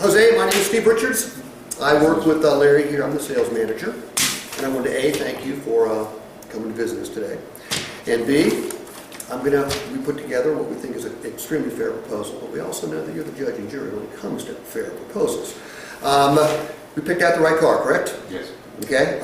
Jose, my name is Steve Richards. I work with Larry here. I'm the sales manager. And I wanted to A, thank you for coming to visit us today. And B, we put together what we think is an extremely fair proposal, but we also know that you're the judge and jury when it comes to fair proposals. We picked out the right car, correct? Yes. Okay.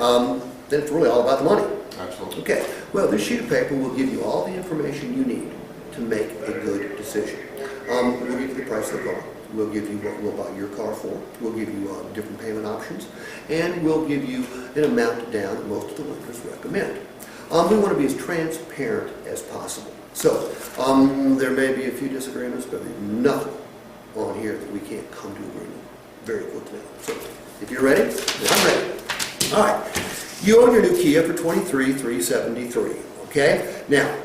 Then it's really all about the money. Absolutely. Okay. Well, this sheet of paper will give you all the information you need to make a good decision. We'll give you the price of the car. We'll give you what we'll buy your car for. We'll give you different payment options. And we'll give you an amount down that most of the lenders recommend. We want to be as transparent as possible. So, there may be a few disagreements, but there's nothing on here that we can't come to agreement very quickly. So, if you're ready, then I'm ready. All right. You own your new Kia for $23,373. Okay? Now,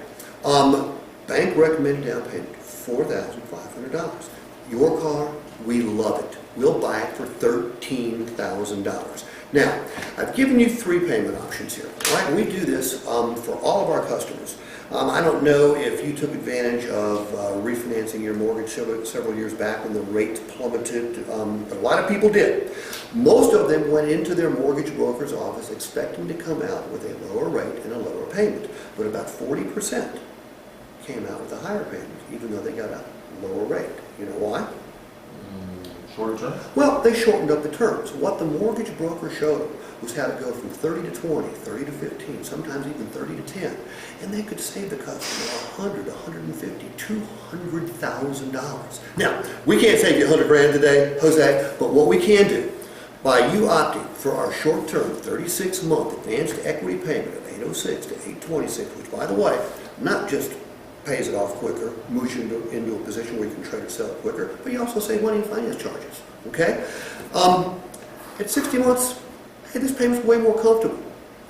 bank recommended down payment $4,500. Your car, we love it. We'll buy it for $13,000. Now, I've given you three payment options here. All right, we do this for all of our customers. I don't know if you took advantage of refinancing your mortgage several years back when the rates plummeted. A lot of people did. Most of them went into their mortgage broker's office expecting to come out with a lower rate and a lower payment. But about 40% came out with a higher payment, even though they got a lower rate. You know why? Shorter term? Well, they shortened up the terms. What the mortgage broker showed them was how to go from 30 to 20, 30 to 15, sometimes even 30 to 10. And they could save the customer $100, $150, $200,000. Now, we can't save you $100 grand today, Jose, but what we can do, by you opting for our short-term 36-month advanced equity payment of $806 to $826, which, by the way, not just pays it off quicker, moves you into a position where you can trade or sell it quicker, but you also save money in finance charges, okay? At 60 months, hey, this payment's way more comfortable.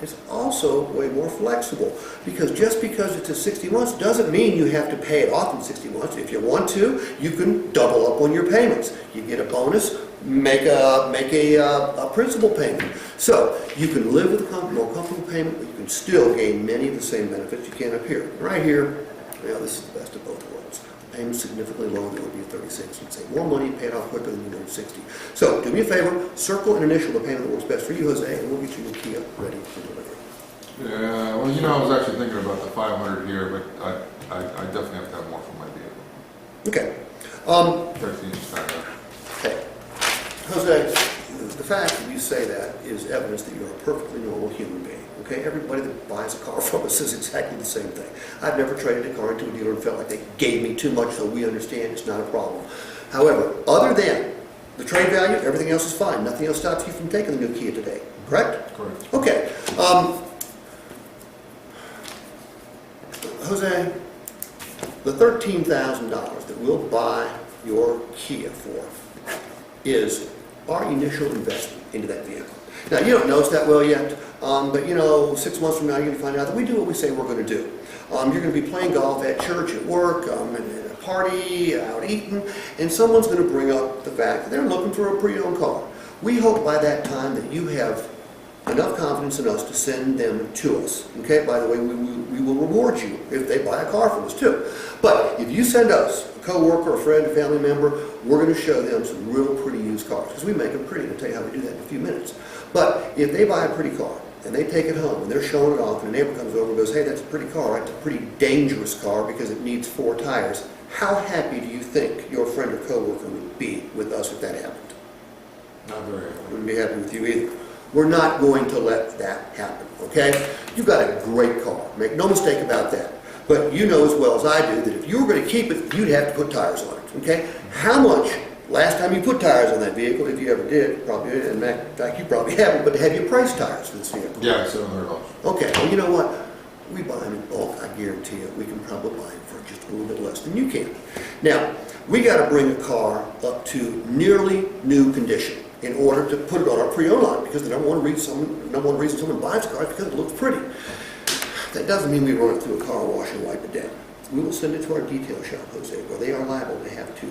It's also way more flexible, because just because it's at 60 months doesn't mean you have to pay it off in 60 months. If you want to, you can double up on your payments. You get a bonus, make a principal payment. So you can live with a more comfortable payment, but you can still gain many of the same benefits you can up here. Right here, well, this is the best of both worlds. The payment's significantly lower than it would be at 36. You'd save more money, pay it off quicker than you would at 60. So, do me a favor, circle and initial the payment that works best for you, Jose, and we'll get you your Kia ready for delivery. Yeah, well, you know, I was actually thinking about the 500 here, but I definitely have to have more for my vehicle. Okay. 13 is kind of. Okay. Jose, the fact that you say that is evidence that you're a perfectly normal human being. Okay, everybody that buys a car from us says exactly the same thing. I've never traded a car into a dealer and felt like they gave me too much, so we understand it's not a problem. However, other than the trade value, everything else is fine. Nothing else stops you from taking the new Kia today, correct? Correct. Okay. Jose, the $13,000 that we'll buy your Kia for is our initial investment into that vehicle. Now, you don't know us that well yet, but you know, 6 months from now, you're going to find out that we do what we say we're going to do. You're going to be playing golf at church, at work, at a party, out eating, and someone's going to bring up the fact that they're looking for a pre-owned car. We hope by that time that you have enough confidence in us to send them to us. Okay, by the way, we will reward you if they buy a car from us too. But if you send us a co-worker, a friend, a family member, we're going to show them some real pretty used cars, because we make them pretty. I'll tell you how we do that in a few minutes. But if they buy a pretty car and they take it home and they're showing it off and a neighbor comes over and goes, hey, that's a pretty car, right? It's a pretty dangerous car because it needs 4 tires. How happy do you think your friend or co-worker would be with us if that happened? Not very happy. Wouldn't be happy with you either. We're not going to let that happen, okay? You've got a great car. Make no mistake about that. But you know as well as I do that if you were going to keep it, you'd have to put tires on it, okay? How much, last time you put tires on that vehicle, if you ever did, probably did, in fact you probably haven't, but have you priced tires for this vehicle? Yeah, $700. Okay, well, you know what? We buy them in bulk, I guarantee you. We can probably buy them for just a little bit less than you can. Now, we got to bring a car up to nearly new condition in order to put it on our pre-owned line, because the number one reason someone buys a car is because it looks pretty. That doesn't mean we run it through a car wash and wipe it down. We will send it to our detail shop, Jose, where they are liable to have to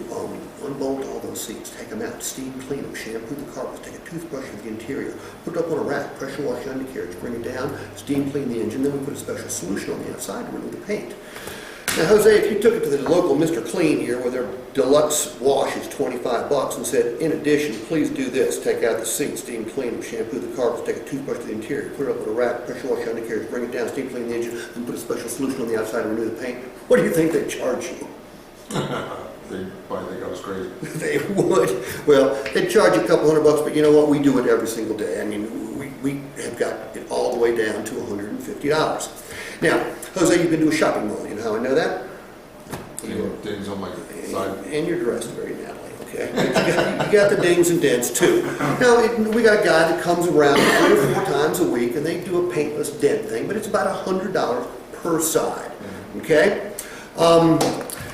unbolt all those seats, take them out, steam clean them, shampoo the carpets, take a toothbrush of the interior, put it up on a rack, pressure wash the undercarriage, bring it down, steam clean the engine, then we put a special solution on the outside to remove the paint. Now, Jose, if you took it to the local Mr. Clean here, where their deluxe wash is $25, and said, in addition, please do this: take out the seat, steam clean them, shampoo the carpets, take a toothbrush to the interior, put it up with a rack, pressure wash on the carriage, bring it down, steam clean the engine, and put a special solution on the outside to renew the paint, what do you think they'd charge you? They probably think I was crazy. They would. Well, they'd charge you a couple $100, but you know what? We do it every single day. I mean, we have got it all the way down to $150. Now, Jose, you've been to a shopping mall. You know how I know that? Dings on my side. And you're dressed very nattily, okay? You got the dings and dents, too. Now, we got a guy that comes around 3 or 4 times a week, and they do a paintless dent thing, but it's about $100 per side, okay?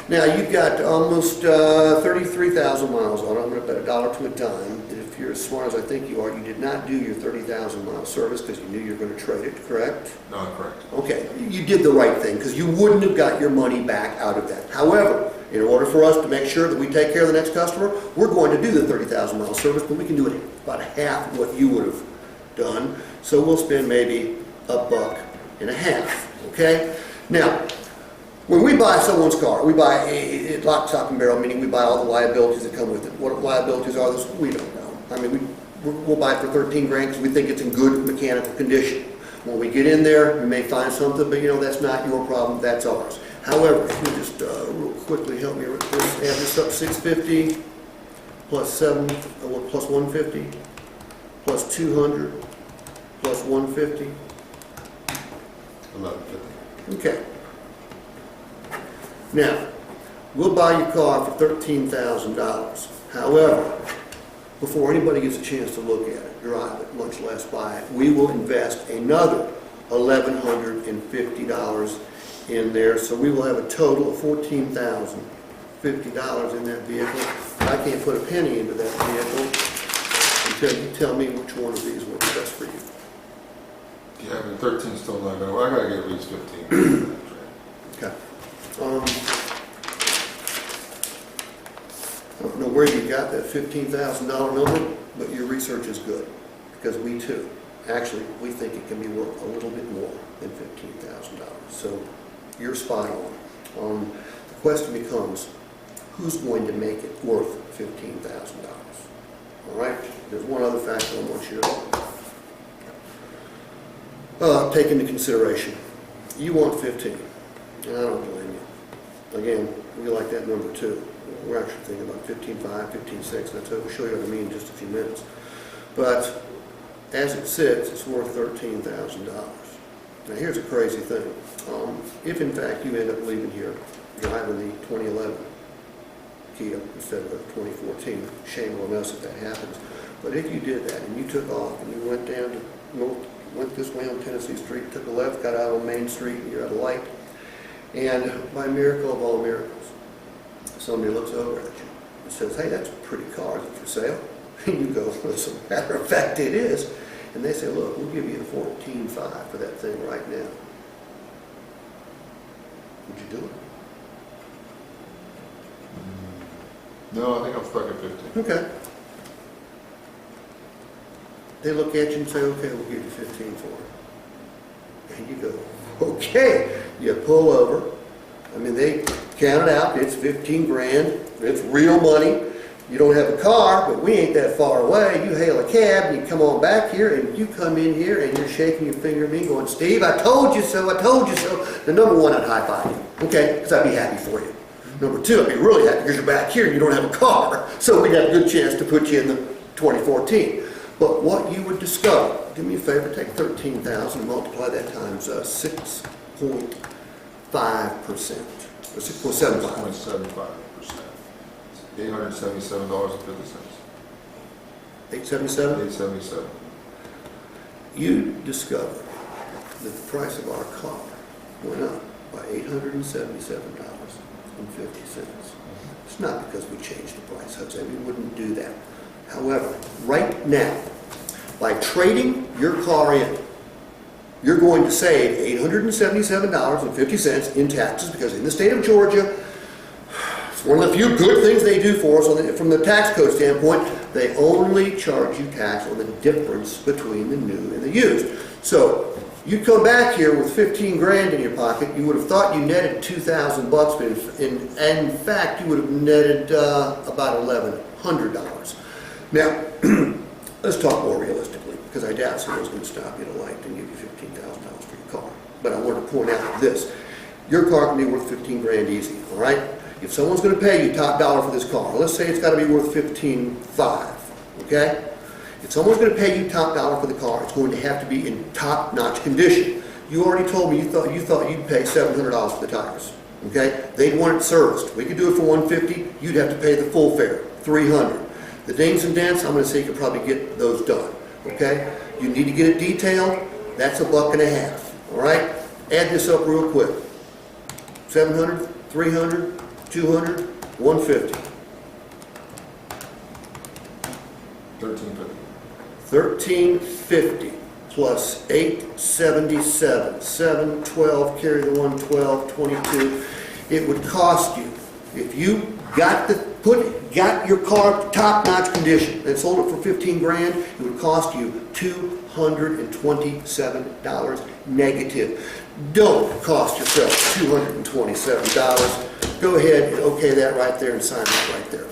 Now, you've got almost 33,000 miles on it. I'm going to bet $1 to a dime that if you're as smart as I think you are, you did not do your 30,000 mile service because you knew you were going to trade it, correct? No, correct. Okay, you did the right thing because you wouldn't have got your money back out of that. However, in order for us to make sure that we take care of the next customer, we're going to do the 30,000 mile service, but we can do it about half of what you would have done. So we'll spend maybe $1.50, okay? Now, when we buy someone's car, we buy a lock, stock, and barrel, meaning we buy all the liabilities that come with it. What liabilities are those? We don't know. I mean, we'll buy it for 13 grand because we think it's in good mechanical condition. When we get in there, we may find something, but you know, that's not your problem, that's ours. However, if you just real quickly help me add this up, 650 plus 150 plus 200 plus 150. 1150. Okay. Now, we'll buy your car for $13,000. However, before anybody gets a chance to look at it, drive it, much less buy it, we will invest another $1,150 in there. So we will have a total of $14,050 in that vehicle. I can't put a penny into that vehicle until you tell me which one of these works best for you. Yeah, I mean, 13 still not going to work. I got to get at least 15. Okay. I don't know where you got that $15,000 number, but your research is good, because we too, actually, we think it can be worth a little bit more than $15,000. So you're spot on. The question becomes, who's going to make it worth $15,000? All right? There's one other factor I want you to take into consideration. You want 15, and I don't blame you. Again, we like that number too. We're actually thinking about 15.5, 15.6, and we'll show you what I mean in just a few minutes. But as it sits, it's worth $13,000. Now here's a crazy thing. If in fact you end up leaving here driving the 2011 Kia instead of the 2014, shame on us if that happens. But if you did that and you took off and you went down to went this way on Tennessee Street, took a left, got out on Main Street, and you're at a light, and by miracle of all miracles, somebody looks over at you and says, hey, that's a pretty car, is it for sale? And you go, well, as a matter of fact, it is. And they say, look, we'll give you the $14,500 for that thing right now. Would you do it? No, I think I'm stuck at 15. Okay. They look at you and say, okay, we'll give you 15 for it. And you go, okay. You pull over. I mean, they count it out. It's 15 grand. It's real money. You don't have a car, but we ain't that far away. You hail a cab, and you come on back here, and you come in here, and you're shaking your finger at me going, Steve, I told you so, I told you so. The number one, I'd high-five you, okay, because I'd be happy for you. Number two, I'd be really happy because you're back here and you don't have a car. So we'd have a good chance to put you in the 2014. But what you would discover, do me a favor, take 13,000 and multiply that times 6.5%, or 6.75%. 6.75%. $877.50. 877? 877. You discover that the price of our car went up by $877.50. It's not because we changed the price, Jose. We wouldn't do that. However, right now, by trading your car in, you're going to save $877.50 in taxes, because in the state of Georgia, it's one of the few good things they do for us from the tax code standpoint. They only charge you tax on the difference between the new and the used. So You'd come back here with 15 grand in your pocket. You would have thought you netted 2,000 bucks, but in fact, you would have netted about $1,100. Now, let's talk more realistically, because I doubt someone's going to stop you at a light and give you $15,000 for your car. But I want to point out this. Your car can be worth 15 grand easy, all right? If someone's going to pay you top dollar for this car, let's say it's got to be worth 15.5, okay? If someone's going to pay you top dollar for the car, it's going to have to be in top-notch condition. You already told me you thought you'd pay $700 for the tires, okay? They'd want it serviced. We could do it for $150. You'd have to pay the full fare, $300. The dings and dents, I'm going to say you could probably get those done, okay? You need to get it detailed. That's $1.50, all right? Add this up real quick. 700, 300, 200, 150. 1350. 1350 plus 877, 712, carry the 112, 22. It would cost you, if you got your car top-notch condition and sold it for 15 grand, it would cost you $227 negative. Don't cost yourself $227. Go ahead and okay that right there and sign that right there.